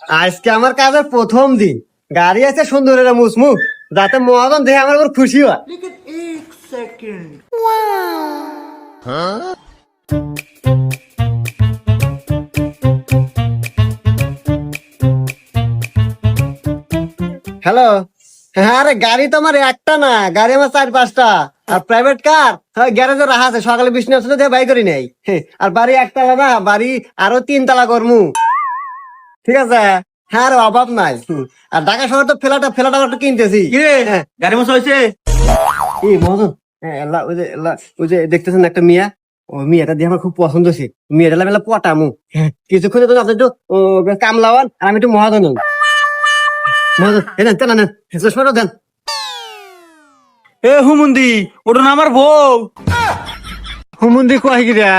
আজকে আমার কাজের প্রথম দিন, গাড়ি আছে সুন্দর একটা মুসমুখ, যাতে মহাজন দেখে আমার উপর খুশি হয়। হ্যালো। হ্যাঁ, আরে গাড়ি তো আমার একটা না, গাড়ি আমার 4-5টা। আর প্রাইভেট কার গ্যারেজে রাখা আছে, সকালে বৃষ্টি আসলে দিয়ে বাই করি নাই। আর বাড়ি একতলা না, বাড়ি আরো 3 তলা করমু। ঠিক আছে। হ্যাঁ, আর অভাব নাই। আর ঢাকা শহর তো ফ্ল্যাট ফ্ল্যাট আমার একটু কিনতেছি। হ্যাঁ। গাড়ি মশা হয়েছে? এই মহাজন, হ্যাঁ, ওই যে দেখতেছেন একটা মিয়া, ও মিয়াটা দিয়ে আমার খুব পছন্দ হয়েছে। মিয়াটা মেলা পটামু। কিছুক্ষণ তো আপনি একটু কামলাওয়ান, আর আমি একটু মহাজন হই। মহাজন দেন তেনা নেন, চশমাটা দেন। এ হুমুন্দি, ওটা না আমার বউ। হুমুন্দি কয় গিরা